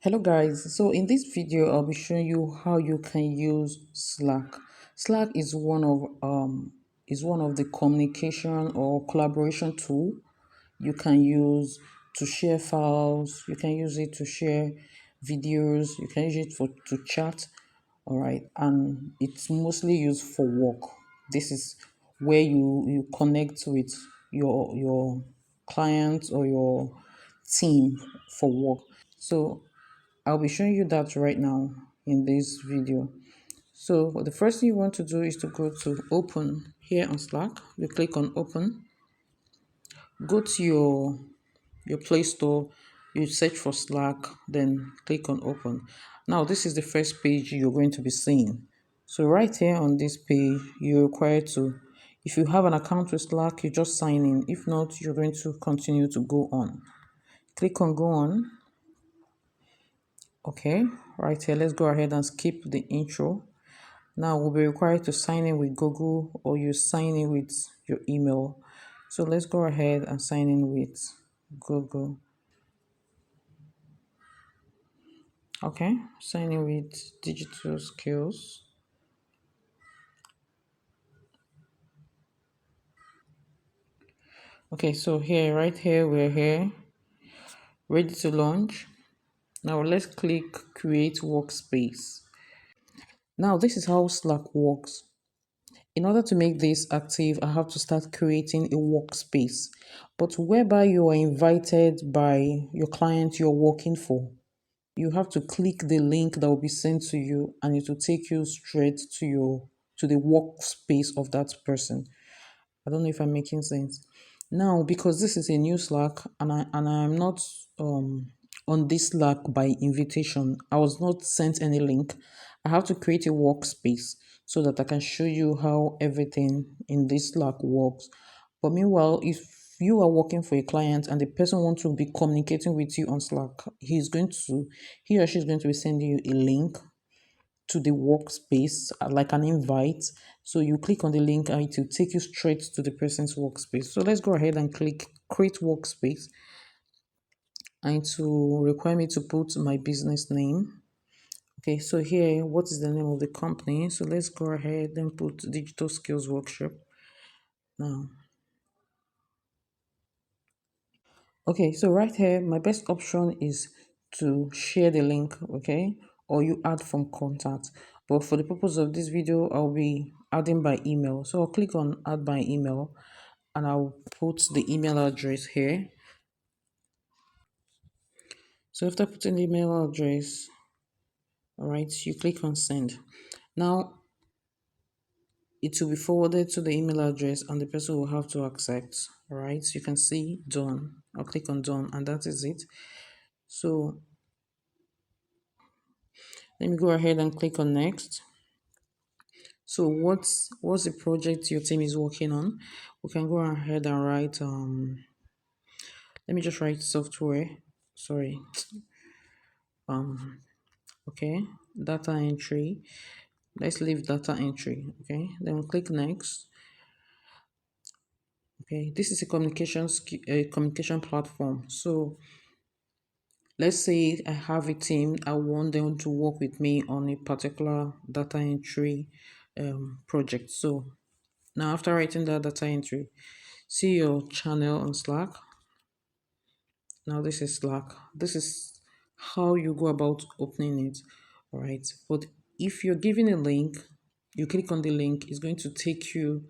Hello guys, so in this video I'll be showing you how you can use Slack. Slack is one of the communication or collaboration tool you can use to share files, you can use it to share videos, you can use it for to chat, all right, and it's mostly used for work. This is where you connect with your clients or your team for work. So I'll be showing you that right now in this video. So the first thing you want to do is to go to open here on Slack. You click on open, go to your Play Store, you search for Slack, then click on open. Now this is the first page you're going to be seeing. So right here on this page, you're required to, if you have an account with Slack, you just sign in. If not, you're going to continue to go on. Click on go on. Okay, right here, let's go ahead and skip the intro. Now we'll be required to sign in with Google or you sign in with your email. So let's go ahead and sign in with Google. Okay, sign in with digital skills. Okay, so here, right here, we're here, ready to launch. Now let's click create workspace. Now this is how Slack works. In order to make this active, I have to start creating a workspace, but whereby you are invited by your client you're working for. You have to click the link that will be sent to you and it will take you straight to the workspace of that person. I don't know if I'm making sense. Now, because this is a new Slack and I'm not on this Slack by invitation, I was not sent any link. I have to create a workspace so that I can show you how everything in this Slack works. But meanwhile, if you are working for a client and the person wants to be communicating with you on Slack, he or she is going to be sending you a link to the workspace, like an invite. So you click on the link and it will take you straight to the person's workspace. So let's go ahead and click create workspace, and to require me to put my business name. Okay, so here, what is the name of the company? So let's go ahead and put Digital Skills Workshop now. Okay, so right here, my best option is to share the link, okay, or you add from contact. But for the purpose of this video, I'll be adding by email. So I'll click on add by email and I'll put the email address here. So after putting the email address, all right, you click on send. Now it will be forwarded to the email address and the person will have to accept. All right, so you can see done. I'll click on done and that is it. So let me go ahead and click on next. So what's the project your team is working on? We can go ahead and write let me just write software. Sorry. Um okay, data entry. Let's leave data entry. Okay, then we'll click next. Okay, this is a communication platform. So let's say I have a team, I want them to work with me on a particular data entry project. So now after writing that data entry, see your channel on Slack. Now this is Slack. This is how you go about opening it. All right. But if you're given a link, you click on the link, it's going to take you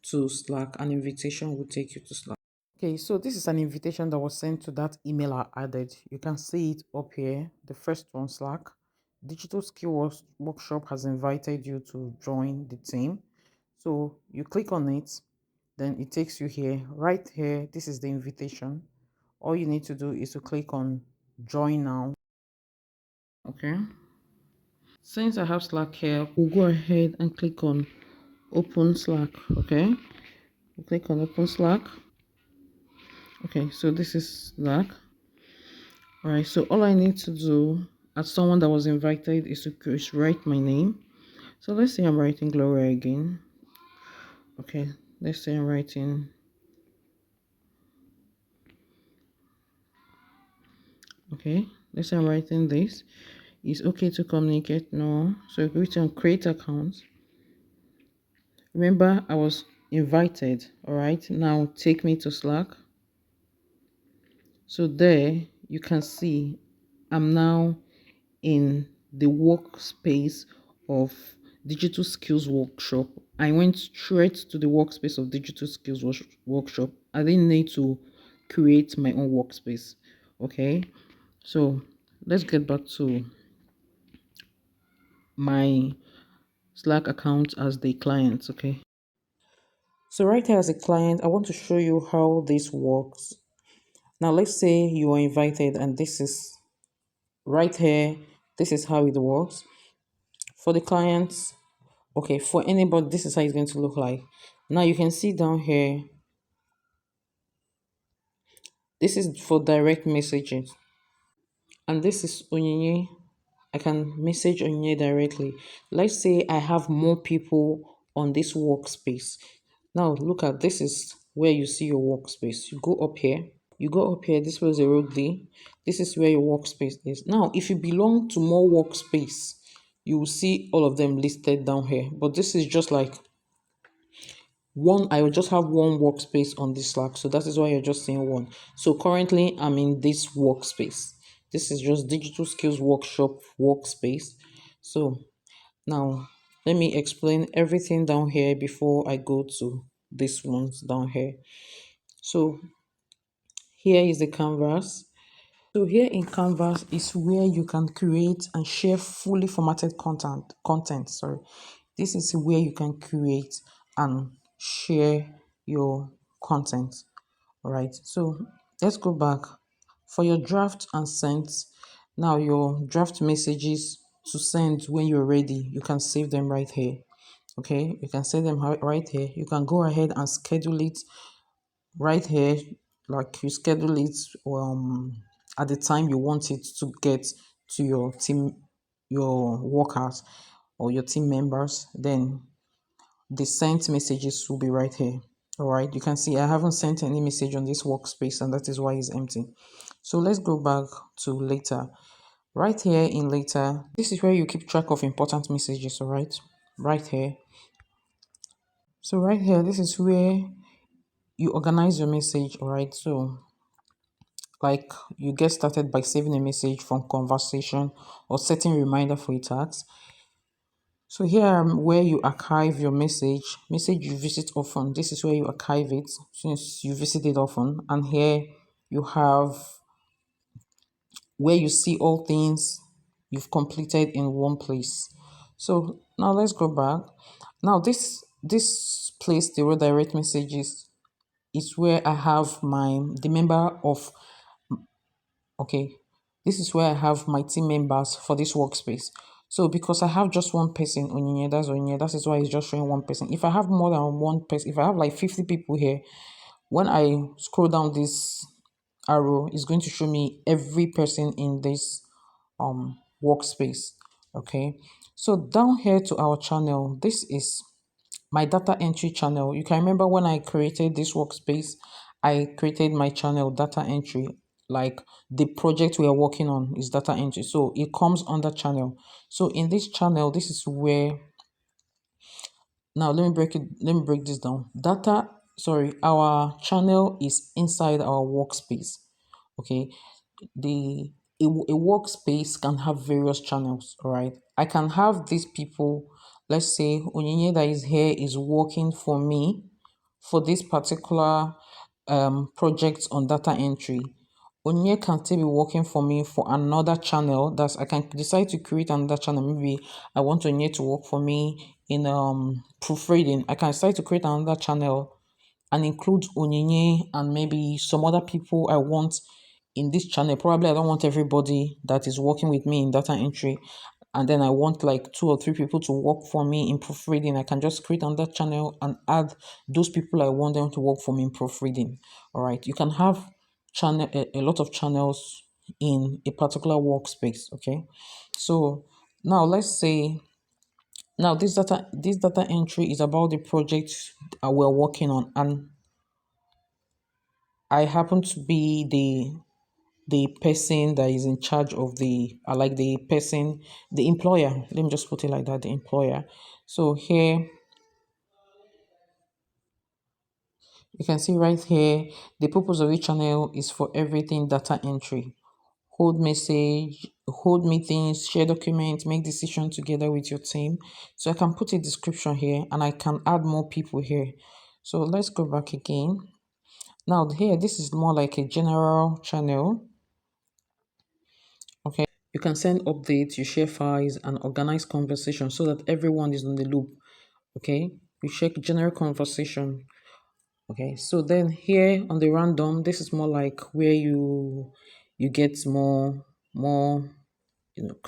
to Slack. An invitation will take you to Slack. Okay, so this is an invitation that was sent to that email I added. You can see it up here. The first one, Slack. Digital Skills Workshop has invited you to join the team. So you click on it, then it takes you here. Right here, this is the invitation. All you need to do is to click on join now. Okay. Since I have Slack here, we'll go ahead and click on open Slack. Okay. We'll click on open Slack. Okay, so this is Slack. All right, so all I need to do as someone that was invited is to just write my name. So let's say I'm writing Gloria again. Okay, let's say I'm writing. Okay, Let's say I'm writing this. It's okay to communicate. No. So if we on create account, remember I was invited. All right. Now take me to Slack. So there you can see I'm now in the workspace of digital skills workshop. I went straight to the workspace of digital skills workshop. I didn't need to create my own workspace. Okay, so let's get back to my Slack account as the client. Okay, so right here as a client, I want to show you how this works. Now let's say you are invited and this is right here. This is how it works for the clients. Okay, for anybody, this is how it's going to look like. Now you can see down here, this is for direct messages. And this is Onyinye. I can message Onyinye directly. Let's say I have more people on this workspace. Now look at this is where you see your workspace. You go up here. You go up here. This was a road D. This is where your workspace is. Now, if you belong to more workspace, you will see all of them listed down here. But this is just like one. I will just have one workspace on this Slack, so that is why you're just seeing one. So currently I'm in this workspace. This is just digital skills workshop workspace. So now let me explain everything down here before I go to this ones down here. So here is the canvas. So here in Canvas is where you can create and share fully formatted content. Sorry. This is where you can create and share your content. All right. So let's go back. For your draft and sent, now your draft messages to send when you're ready, you can save them right here. Okay, you can save them right here. You can go ahead and schedule it right here, like you schedule it at the time you want it to get to your team, your workers or your team members. Then the sent messages will be right here. All right, you can see I haven't sent any message on this workspace, and that is why it's empty. So let's go back to later. Right here in later, this is where you keep track of important messages. All right here. So right here, this is where you organize your message. All right, so like you get started by saving a message from conversation or setting reminder for a task. So here where you archive your message you visit often. This is where you archive it since you visit it often. And here you have where you see all things you've completed in one place. So now let's go back. Now this place, the redirect messages, is where I have the member of. Okay, this is where I have my team members for this workspace. So because I have just one person, Onyinye, that is why it's just showing one person. If I have more than one person, if I have like 50 people here, when I scroll down this arrow, it's going to show me every person in this workspace. Okay, so down here to our channel, this is my data entry channel. You can remember when I created this workspace, I created my channel data entry. Like the project we are working on is data entry. So it comes under channel. So in this channel, this is where now let me break this down. Our channel is inside our workspace. Okay. A workspace can have various channels, all right? I can have these people, let's say Onyinye that is here is working for me for this particular project on data entry. Onyinye can still be working for me for another channel. That's I can decide to create another channel. Maybe I want Onyinye to work for me in proofreading. I can decide to create another channel and include Onyinye and maybe some other people I want in this channel. Probably I don't want everybody that is working with me in data entry. And then I want like two or three people to work for me in proofreading. I can just create another channel and add those people I want them to work for me in proofreading. All right. You can have a lot of channels in a particular workspace. Okay. So now let's say now this data entry is about the project we're working on, and I happen to be the person that is in charge of the, like the person, the employer. Let me just put it like that, the employer. So here you can see right here, the purpose of each channel is for everything data entry. Hold message, hold meetings, share documents, make decisions together with your team. So I can put a description here and I can add more people here. So let's go back again. Now here, this is more like a general channel. Okay. You can send updates, you share files and organize conversations so that everyone is on the loop. Okay. You check general conversation. Okay. So then here on the random, this is more like where you get more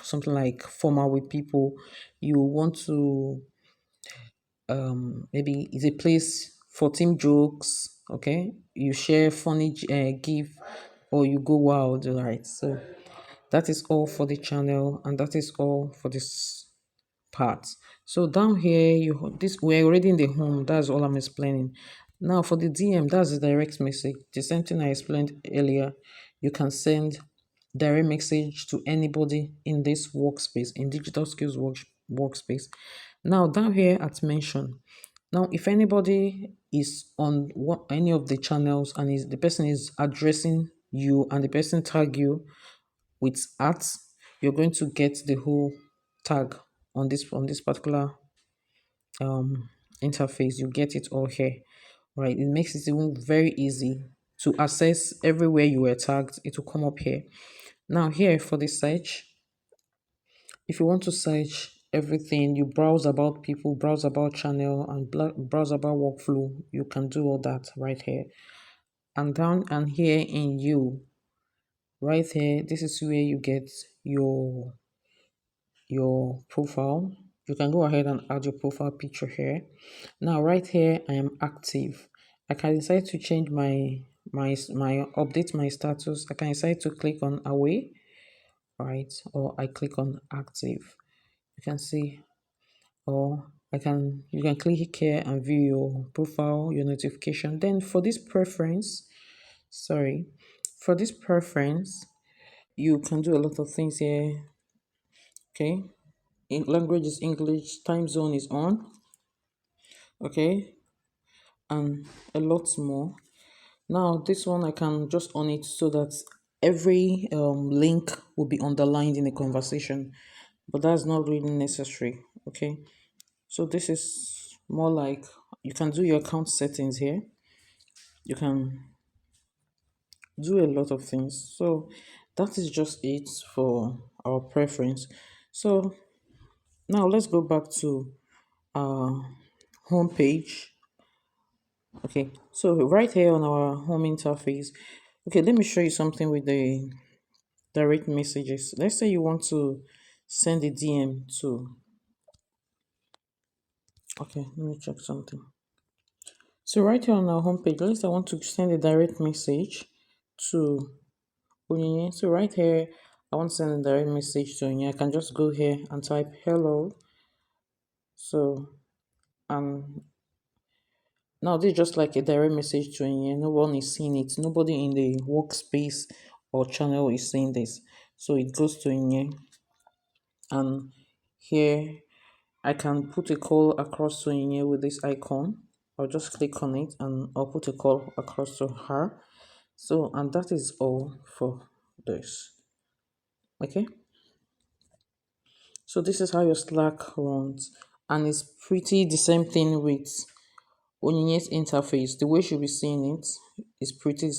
something like formal with people. You want to maybe it's a place for team jokes. Okay, you share funny gif or you go wild, right? So that is all for the channel and that is all for this part. So down here, this we're already in the home. That's all I'm explaining. Now for the DM, that's the direct message. The same thing I explained earlier. You can send direct message to anybody in this workspace, in digital skills workspace. Now down here at mention. Now if anybody is on any of the channels and the person is addressing you and the person tag you with ads, you're going to get the whole tag on this particular um interface. You get it all here, right? It makes it even very easy to access everywhere you were tagged. It will come up here. Now here for the search, if you want to search everything, you browse about people, browse about channel, and browse about workflow. You can do all that right here. And down and here in you, right here, this is where you get your profile. You can go ahead and add your profile picture here. Now right here I am active. I can decide to change my update my status. I can decide to click on away, right, or I click on active. You can see, or you can click here and view your profile, your notification. Then for this preference, sorry, for this preference, you can do a lot of things here. Okay, in language is English, time zone is on, okay, and a lot more. Now this one I can just on it so that every link will be underlined in the conversation, but that's not really necessary. Okay, so this is more like you can do your account settings here. You can do a lot of things. So that is just it for our preference. So now let's go back to our home page. Okay, so right here on our home interface, okay, let me show you something with the direct messages. Let's say you want to send a DM to, okay, let me check something. So right here on our homepage, let's say I want to send a direct message to Onyinye. So right here, I want to send a direct message to Onyinye. I can just go here and type hello. So now this is just like a direct message to Onyinye. No one is seeing it. Nobody in the workspace or channel is seeing this. So it goes to Onyinye. And here I can put a call across to Onyinye with this icon. I'll just click on it and I'll put a call across to her. So, and that is all for this. Okay. So this is how your Slack runs. And it's pretty the same thing with Onyinye's interface. The way she'll be seeing it is pretty